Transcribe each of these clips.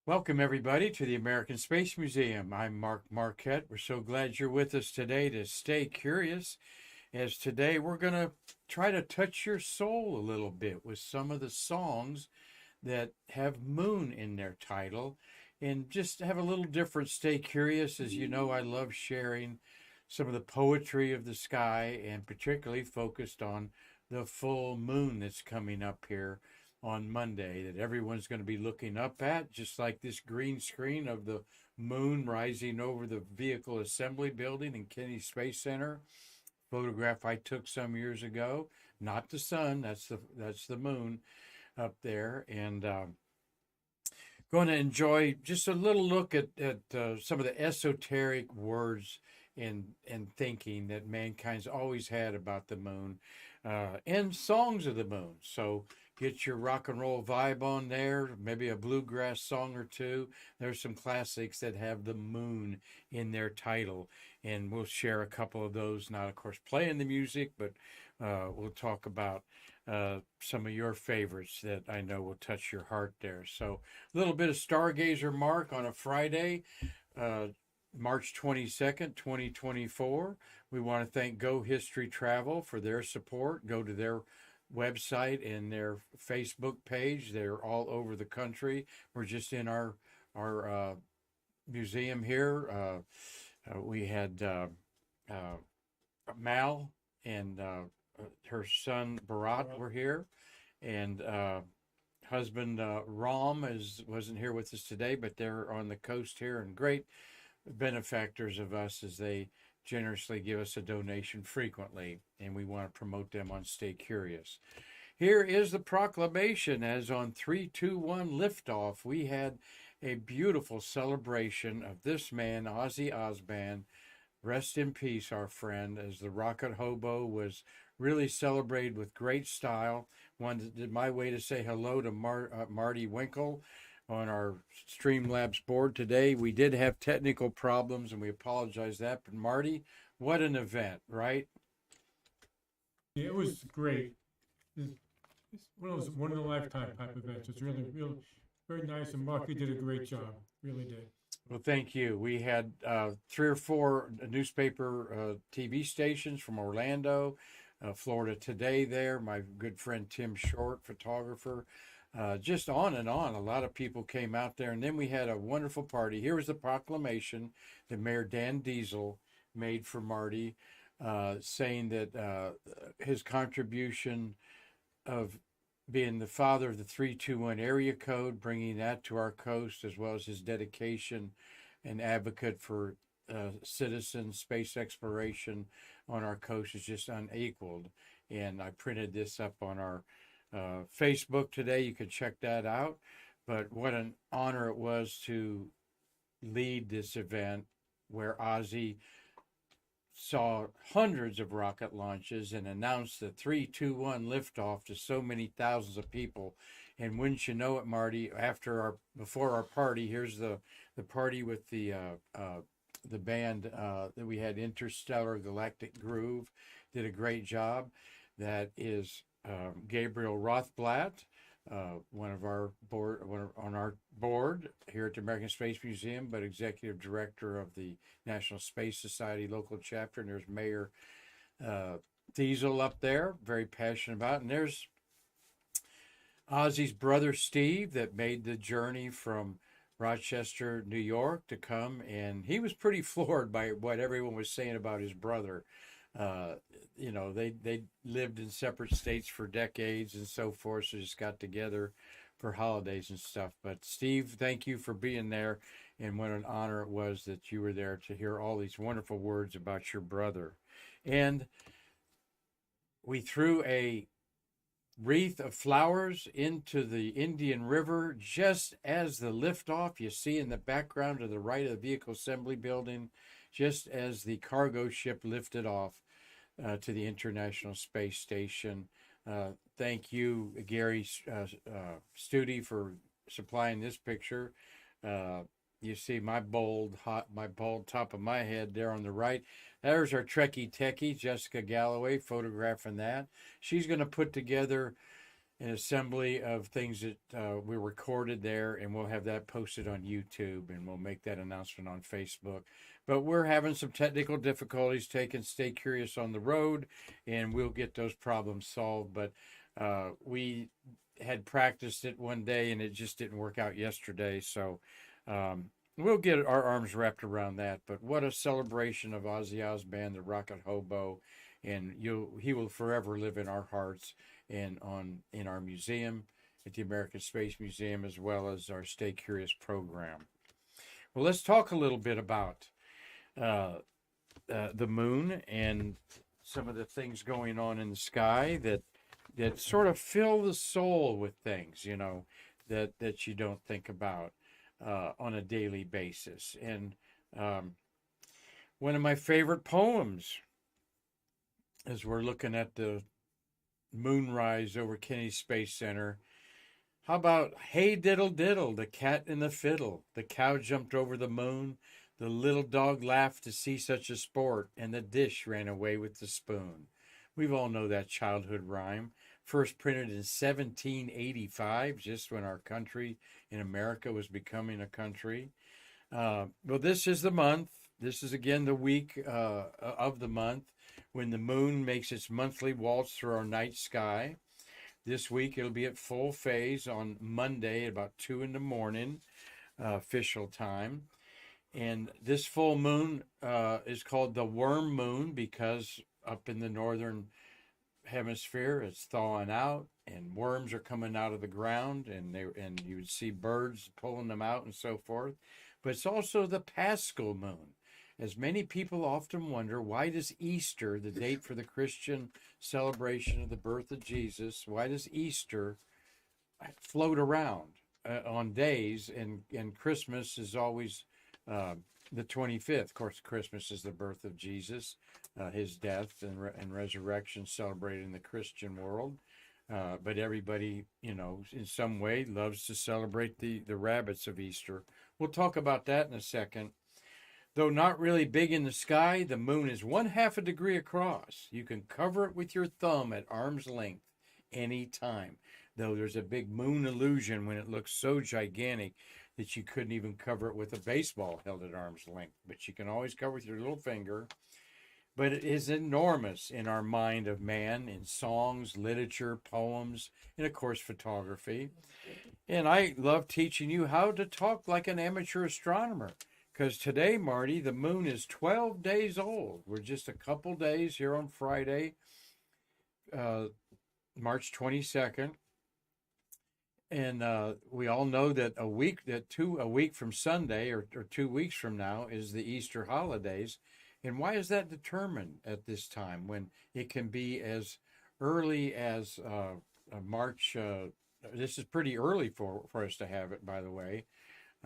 Welcome, everybody, to the American Space Museum. I'm Marquette. We're so glad you're with us today to stay curious, as today we're going to try to touch your soul a little bit with some of the songs that have moon in their title and just have a little different stay curious. As you know, I love sharing some of the poetry of the sky and particularly focused on the full moon that's coming up here on Monday that everyone's going to be looking up at, just like this green screen of the moon rising over the vehicle assembly building in Kennedy Space Center. Photograph I took some years ago. Not the sun, that's the moon up there, and going to enjoy just a little look at some of the esoteric words and thinking that mankind's always had about the moon, and songs of the moon. So get your rock and roll vibe on there, maybe a bluegrass song or two. There's some classics that have the moon in their title, and we'll share a couple of those. Not, of course, playing the music, but we'll talk about some of your favorites that I know will touch your heart there. So a little bit of Stargazer Mark on a Friday, March 22nd, 2024. We want to thank Go History Travel for their support. Go to their website and their Facebook page. They're all over the country. We're just in our museum here. We had Mal and her son Barat were here, and husband Ram wasn't here with us today, but they're on the coast here and great benefactors of us as they generously give us a donation frequently, and we want to promote them on Stay Curious. Here is the proclamation. As on 3-2-1 liftoff, we had a beautiful celebration of this man, Ozzy Osbourne. Rest in peace, our friend, as the Rocket Hobo was really celebrated with great style. Wanted my way to say hello to Marty Winkle on our Streamlabs board today. We did have technical problems, and we apologize that. But Marty, what an event, right? Yeah, it was great. It's one of those one in a lifetime type events. It's really very nice, and MarQ did a great job. Really did. Well, thank you. We had 3 or 4 newspaper TV stations from Orlando, Florida Today there, my good friend Tim Short, photographer, just on and on. A lot of people came out there, and then we had a wonderful party. Here was the proclamation that Mayor Dan Diesel made for Marty, saying that his contribution of being the father of the 321 area code, bringing that to our coast, as well as his dedication and advocate for citizen space exploration on our coast, is just unequaled. And I printed this up on our Facebook today. You can check that out. But what an honor it was to lead this event where Ozzy saw hundreds of rocket launches and announced the 3-2-1 liftoff to so many thousands of people. And wouldn't you know it, Marty, before our party, here's the party with the band that we had, Interstellar Galactic Groove, did a great job. That is Gabriel Rothblatt, one on our board here at the American Space Museum, but executive director of the National Space Society local chapter. And there's Mayor Diesel up there, very passionate about it. And there's Ozzy's brother Steve, that made the journey from Rochester, New York to come, and he was pretty floored by what everyone was saying about his brother. They lived in separate states for decades and so forth, so just got together for holidays and stuff. But Steve, thank you for being there, and what an honor it was that you were there to hear all these wonderful words about your brother. And we threw a wreath of flowers into the Indian River just as the liftoff. You see in the background to the right of the vehicle assembly building, just as the cargo ship lifted off to the International Space Station. Thank you, Gary Studi, for supplying this picture. You see my bald top of my head there on the right. There's our Trekkie techie, Jessica Galloway, photographing that. She's going to put together an assembly of things that we recorded there, and we'll have that posted on YouTube, and we'll make that announcement on Facebook. But we're having some technical difficulties taking Stay Curious on the road, and we'll get those problems solved. But we had practiced it one day, and it just didn't work out yesterday. So we'll get our arms wrapped around that. But what a celebration of Ozzy Osbourne, the Rocket Hobo, and he will forever live in our hearts and in our museum at the American Space Museum, as well as our Stay Curious program. Well, let's talk a little bit about the moon and some of the things going on in the sky that sort of fill the soul with things, that you don't think about on a daily basis. And one of my favorite poems, as we're looking at the moonrise over Kennedy Space Center, how about, hey diddle diddle, the cat and the fiddle, the cow jumped over the moon, the little dog laughed to see such a sport, and the dish ran away with the spoon. We've all know that childhood rhyme, first printed in 1785, just when our country in America was becoming a country. Well, this is the month. This is again the week of the month when the moon makes its monthly waltz through our night sky. This week it'll be at full phase on Monday at about 2 in the morning, official time. And this full moon is called the worm moon because up in the northern hemisphere it's thawing out and worms are coming out of the ground, and you would see birds pulling them out and so forth. But it's also the Paschal moon. As many people often wonder, why does Easter, the date for the Christian celebration of the birth of Jesus, why does Easter float around on days, and Christmas is always the 25th? Of course, Christmas is the birth of Jesus, his death and resurrection celebrated in the Christian world. But everybody, in some way loves to celebrate the rabbits of Easter. We'll talk about that in a second. Though not really big in the sky, the moon is 1/2 a degree across. You can cover it with your thumb at arm's length any time. Though there's a big moon illusion when it looks so gigantic that you couldn't even cover it with a baseball held at arm's length. But you can always cover with your little finger. But it is enormous in our mind of man, in songs, literature, poems, and of course photography. And I love teaching you how to talk like an amateur astronomer. Because today, Marty, the moon is 12 days old. We're just a couple days here on Friday, March 22nd. And we all know that a week from Sunday or 2 weeks from now is the Easter holidays. And why is that determined at this time when it can be as early as March? This is pretty early for us to have it, by the way.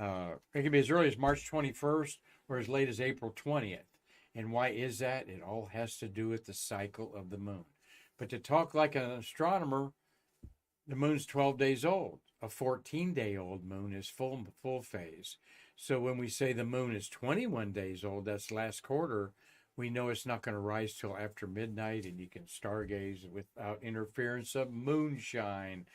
It can be as early as March 21st or as late as April 20th. And why is that? It all has to do with the cycle of the moon. But to talk like an astronomer, the moon's 12 days old. A 14-day-old moon is full phase. So when we say the moon is 21 days old, that's last quarter, we know it's not going to rise till after midnight, and you can stargaze without interference of moonshine.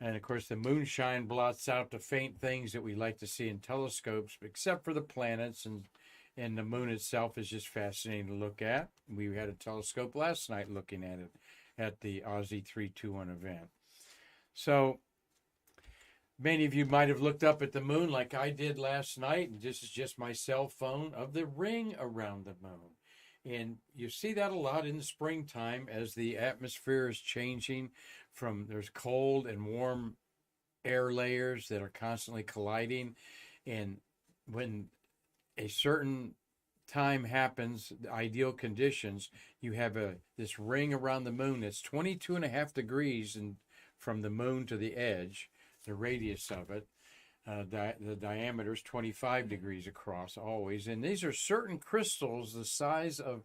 And of course, the moonshine blots out the faint things that we like to see in telescopes, except for the planets, and the moon itself is just fascinating to look at. We had a telescope last night looking at it at the Aussie 321 event. So many of you might have looked up at the moon like I did last night, and this is just my cell phone of the ring around the moon. And you see that a lot in the springtime as the atmosphere is changing from there's cold and warm air layers that are constantly colliding. And when a certain time happens, the ideal conditions, you have this ring around the moon that's 22.5 degrees from the moon to the edge, the radius of it. The diameter is 25 degrees across always. And these are certain crystals the size of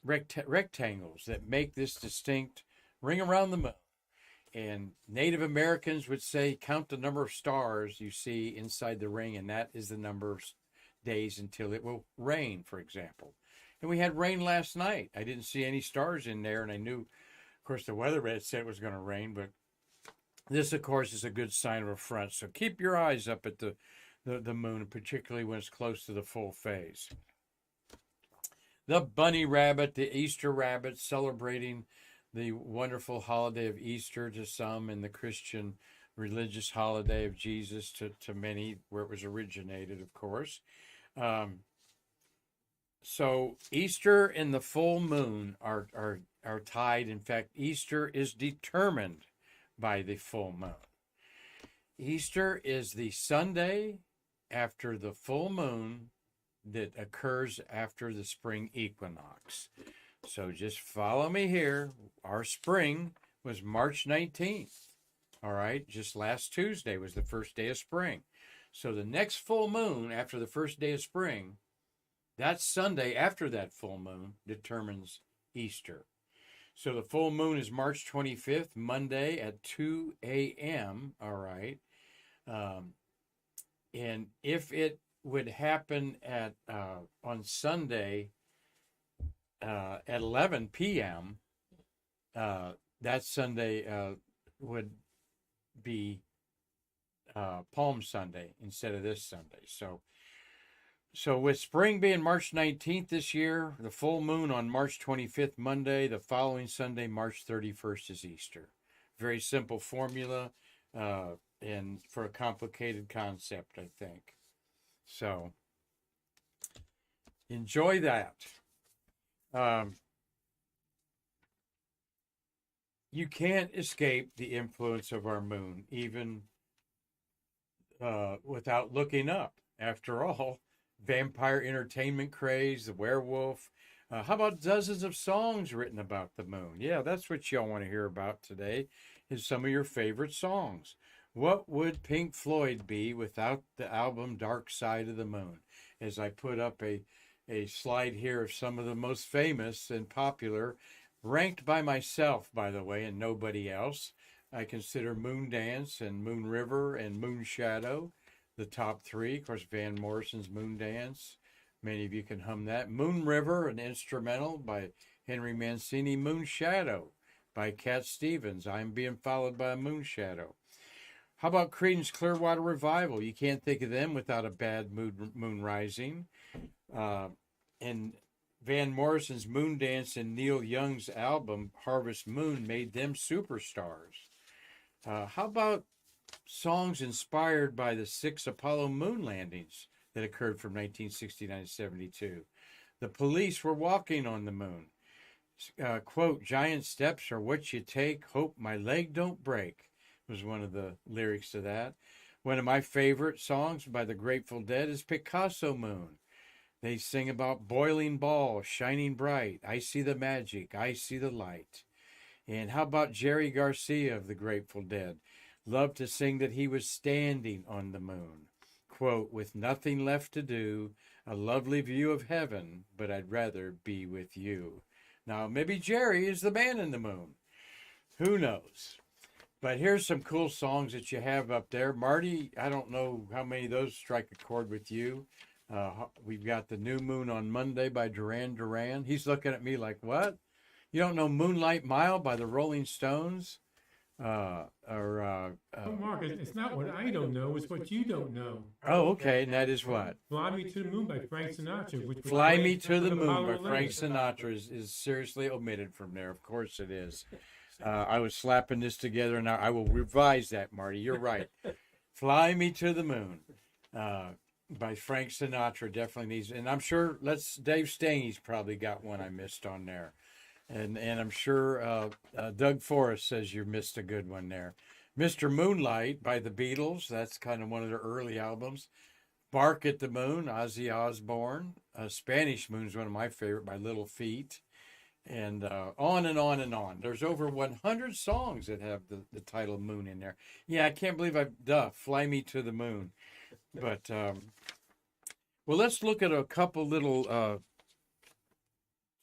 rectangles that make this distinct ring around the moon. And Native Americans would say, count the number of stars you see inside the ring, and that is the number of days until it will rain, for example. And we had rain last night. I didn't see any stars in there, and I knew course, the weather said it was going to rain, but this, of course, is a good sign of a front. So keep your eyes up at the moon, particularly when it's close to the full phase. The bunny rabbit, the Easter rabbit, celebrating the wonderful holiday of Easter to some, and the Christian religious holiday of Jesus to many, where it was originated, of course. So Easter and the full moon are tied. In fact, Easter is determined by the full moon. Easter is the Sunday after the full moon that occurs after the spring equinox. So just follow me here. Our spring was March 19th. All right, just last Tuesday was the first day of spring. So the next full moon after the first day of spring, that Sunday after that full moon determines Easter. So the full moon is March 25th, Monday at 2 a.m., all right? And if it would happen on Sunday at 11 p.m., that Sunday would be Palm Sunday instead of this Sunday. So with spring being March 19th this year, the full moon on March 25th, Monday, the following Sunday, March 31st, is Easter. Very simple formula, and for a complicated concept, I think. So enjoy that. You can't escape the influence of our moon, even without looking up. After all, vampire entertainment craze, the werewolf. How about dozens of songs written about the moon? Yeah, that's what y'all want to hear about today, is some of your favorite songs. What would Pink Floyd be without the album Dark Side of the Moon? As I put up a slide here of some of the most famous and popular, ranked by myself, by the way, and nobody else. I consider Moon Dance and Moon River and Moon Shadow the top three. Of course, Van Morrison's Moon Dance. Many of you can hum that. Moon River, an instrumental by Henry Mancini. Moon Shadow by Cat Stevens. I'm being followed by a moon shadow. How about Creedence Clearwater Revival? You can't think of them without a bad moon rising. And Van Morrison's Moon Dance and Neil Young's album Harvest Moon made them superstars. How about songs inspired by the 6 Apollo moon landings that occurred from 1969 to 72? The Police were walking on the moon. Quote, "Giant steps are what you take, hope my leg don't break," was one of the lyrics to that. One of my favorite songs by the Grateful Dead is Picasso Moon. They sing about boiling balls, shining bright. I see the magic, I see the light. And how about Jerry Garcia of the Grateful Dead? Loved to sing that he was standing on the moon. Quote, "With nothing left to do, a lovely view of heaven, but I'd rather be with you." Now, maybe Jerry is the man in the moon. Who knows? But here's some cool songs that you have up there. Marty, I don't know how many of those strike a chord with you. We've got The New Moon on Monday by Duran Duran. He's looking at me like, what? You don't know Moonlight Mile by the Rolling Stones? Mark, it's not what I don't know, it's what you don't know. Oh, okay, and that is what? Fly Me to the Moon by Frank Sinatra. Which Fly Me to the Moon by Frank Sinatra is seriously omitted from there. Of course it is. I was slapping this together, and I will revise that, Marty. You're right. Fly Me to the Moon by Frank Sinatra definitely needs, and I'm sure Dave Stange's probably got one I missed on there. And I'm sure Doug Forrest says you missed a good one there. Mr. Moonlight by the Beatles. That's kind of one of their early albums. Bark at the Moon, Ozzy Osbourne. Spanish Moon's one of my favorite by Little Feat. And on and on and on. There's over 100 songs that have the title Moon in there. Yeah, I can't believe Fly Me to the Moon. But, well, let's look at a couple little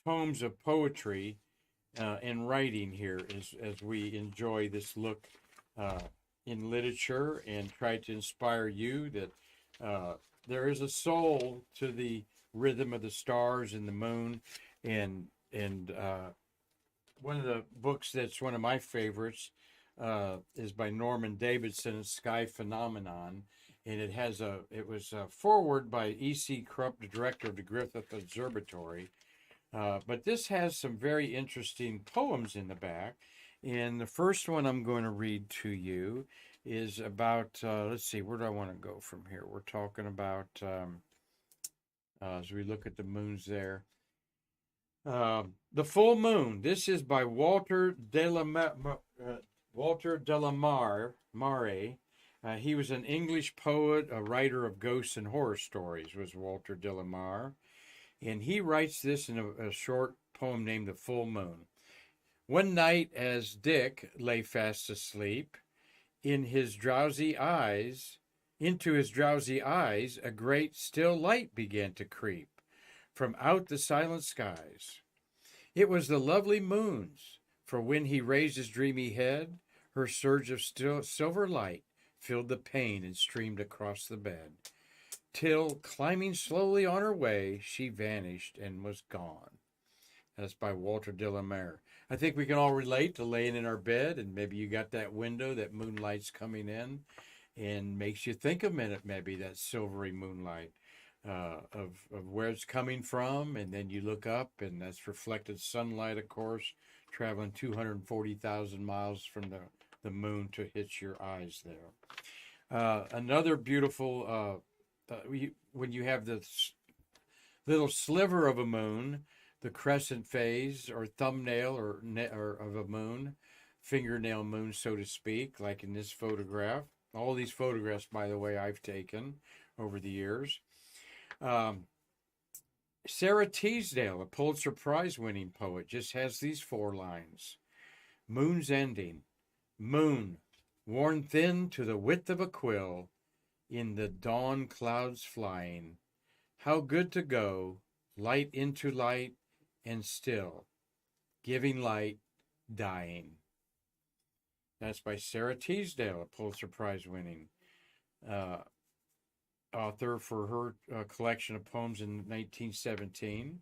tomes of poetry and writing here as we enjoy this look in literature and try to inspire you that there is a soul to the rhythm of the stars and the moon and one of the books that's one of my favorites is by Norman Davidson, Sky Phenomenon, and it was a foreword by E.C. Krupp, the director of the Griffith Observatory. But this has some very interesting poems in the back. And the first one I'm going to read to you is about, let's see, where do I want to go from here? We're talking about, as we look at the moons there, The Full Moon. This is by Walter Delamare. He was an English poet, a writer of ghosts and horror stories, was Walter Delamare. And he writes this in a short poem named The Full Moon. One night, as Dick lay fast asleep, into his drowsy eyes, a great still light began to creep from out the silent skies. It was the lovely moon's, for when he raised his dreamy head, her surge of silver light filled the pane and streamed across the bed, till, climbing slowly on her way, she vanished and was gone. That's by Walter Delamare. I think we can all relate to laying in our bed, and maybe you got that window, that moonlight's coming in, and makes you think a minute, maybe, that silvery moonlight of where it's coming from, and then you look up, and that's reflected sunlight, of course, traveling 240,000 miles from the moon to hit your eyes there. Another beautiful, when you have this little sliver of a moon, the crescent phase or thumbnail or of a moon, fingernail moon, so to speak, like in this photograph. All these photographs, by the way, I've taken over the years. Sarah Teasdale, a Pulitzer Prize-winning poet, just has these 4 lines. Moon's ending. Moon, worn thin to the width of a quill, in the dawn clouds flying. How good to go, light into light, and still, giving light, dying. That's by Sarah Teasdale, a Pulitzer Prize-winning author for her collection of poems in 1917.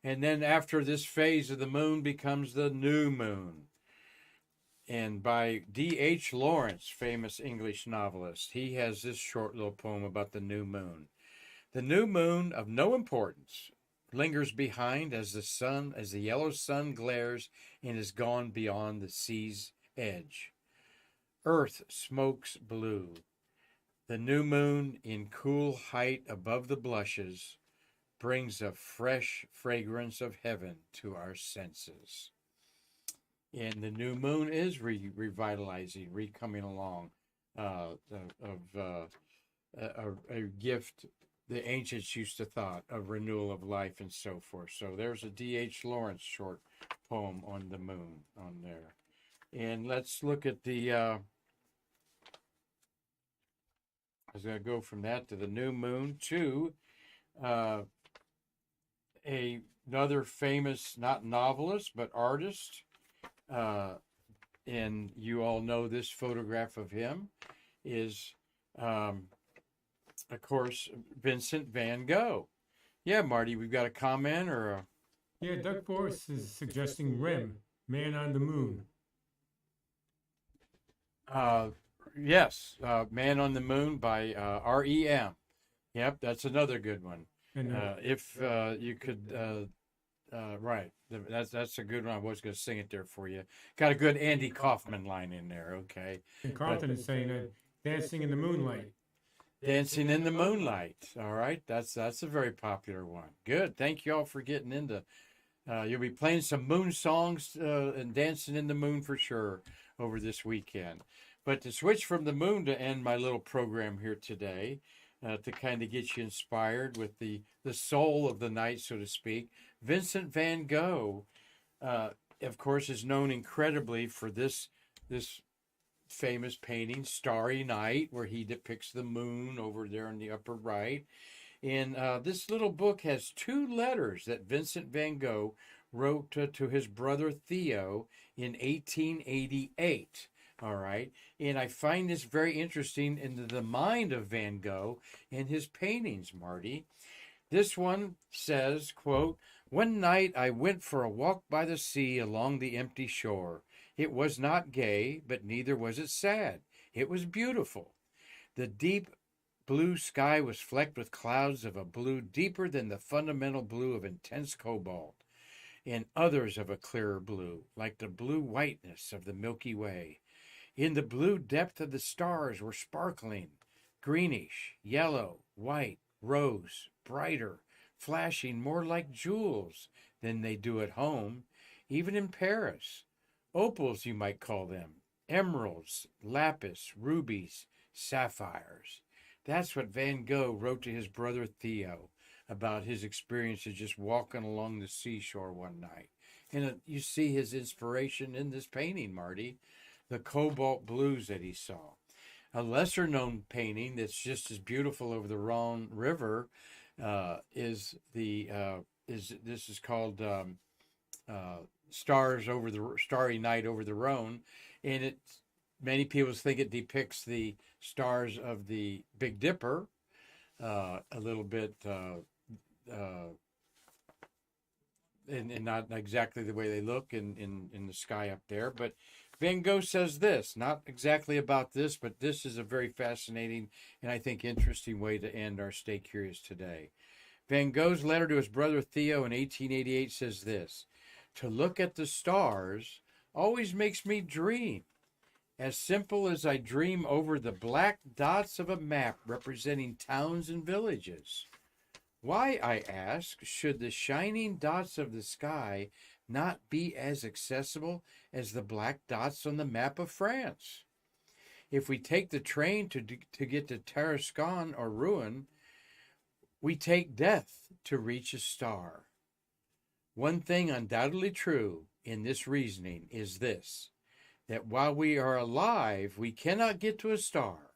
And then after this phase of the moon becomes the new moon. And by D.H. Lawrence, famous English novelist, he has this short little poem about the new moon. The new moon, of no importance, lingers behind as the yellow sun glares and is gone beyond the sea's edge. Earth smokes blue. The new moon, in cool height above the blushes, brings a fresh fragrance of heaven to our senses. And the new moon is revitalizing, coming along, a gift the ancients used to thought of renewal of life and so forth. So there's a D.H. Lawrence short poem on the moon on there. And let's look at the, I was going to go from that to the new moon to another famous, not novelist, but artist. And you all know this photograph of him is, of course, Vincent van Gogh. Yeah, Marty, we've got a comment or a... Yeah, Doug Forrest is suggesting REM, Man on the Moon. Yes, Man on the Moon by R.E.M. Yep, that's another good one. And if you could, right, that's a good one. I was going to sing it there for you. Got a good Andy Kaufman line in there, okay. And Conklin is saying Dancing in the Moonlight. Dancing in the Moonlight. All right, that's a very popular one. Good. Thank you all for getting into. You'll be playing some moon songs and dancing in the moon for sure over this weekend. But to switch from the moon to end my little program here today, to kind of get you inspired with the soul of the night, so to speak, Vincent van Gogh, of course, is known incredibly for this famous painting, Starry Night, where he depicts the moon over there in the upper right. And this little book has 2 letters that Vincent van Gogh wrote to his brother Theo in 1888. All right. And I find this very interesting in the mind of Van Gogh and his paintings, Marty. This one says, quote, One night I went for a walk by the sea along the empty shore. It was not gay, but neither was it sad. It was beautiful. The deep blue sky was flecked with clouds of a blue deeper than the fundamental blue of intense cobalt, and others of a clearer blue, like the blue whiteness of the Milky Way. In the blue depth of the stars were sparkling, greenish, yellow, white, rose, brighter, flashing more like jewels than they do at home, even in Paris. Opals, you might call them, emeralds, lapis, rubies, sapphires. That's what Van Gogh wrote to his brother Theo about his experiences just walking along the seashore one night. And you see his inspiration in this painting, Marty, the cobalt blues that he saw. A lesser known painting that's just as beautiful over the Rhone River is called Stars over the Starry Night over the Rhone, and many people think it depicts the stars of the Big Dipper a little bit, and not exactly the way they look in the sky up there. But Van Gogh says this, not exactly about this, but this is a very fascinating and I think interesting way to end our Stay Curious today. Van Gogh's letter to his brother Theo in 1888 says this: "To look at the stars always makes me dream, as simple as I dream over the black dots of a map representing towns and villages. Why, I ask, should the shining dots of the sky not be as accessible as the black dots on the map of France? If we take the train to get to Tarascon or Rouen, we take death to reach a star. One thing undoubtedly true in this reasoning is this, that while we are alive, we cannot get to a star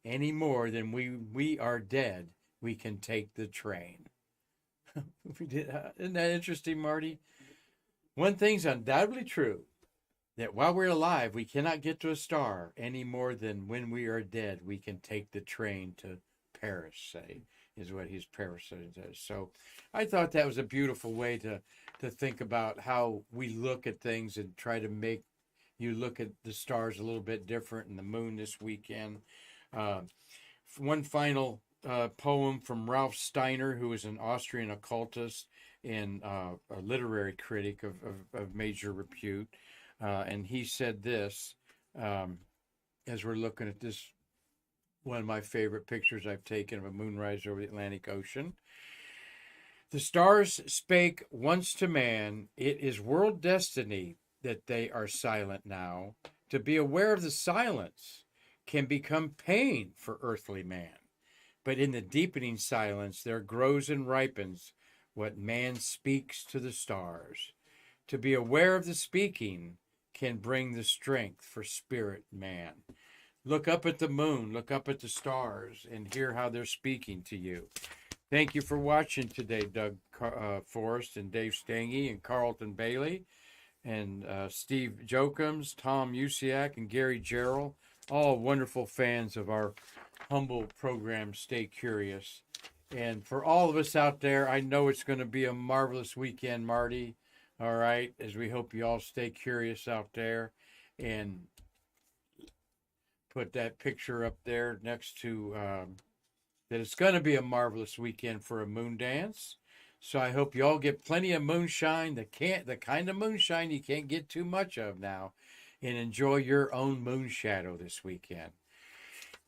any more than we are dead, we can take the train." Isn't that interesting, Marty? One thing's undoubtedly true, that while we're alive, we cannot get to a star any more than when we are dead, we can take the train to Paris, say, is what his paraphrase says. So I thought that was a beautiful way to think about how we look at things and try to make you look at the stars a little bit different, and the moon this weekend. One final poem from Ralph Steiner, who is an Austrian occultist and a literary critic of major repute. And he said this, as we're looking at this, one of my favorite pictures I've taken of a moonrise over the Atlantic Ocean. "The stars spake once to man, it is world destiny that they are silent now. To be aware of the silence can become pain for earthly man. But in the deepening silence there grows and ripens what man speaks to the stars. To be aware of the speaking can bring the strength for spirit man." Look up at the moon, look up at the stars, and hear how they're speaking to you. Thank you for watching today, Doug Forrest and Dave Stange and Carlton Bailey and Steve Jokums, Tom Usiak, and Gary Gerald, all wonderful fans of our humble program, Stay Curious. And for all of us out there, I know it's going to be a marvelous weekend, Marty. All right, as we hope you all stay curious out there, and put that picture up there next to that it's going to be a marvelous weekend for a moon dance. So I hope you all get plenty of moonshine, the kind of moonshine you can't get too much of now, and enjoy your own moon shadow this weekend.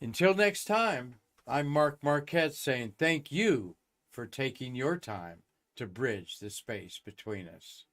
Until next time, I'm Marquette saying thank you for taking your time to bridge the space between us.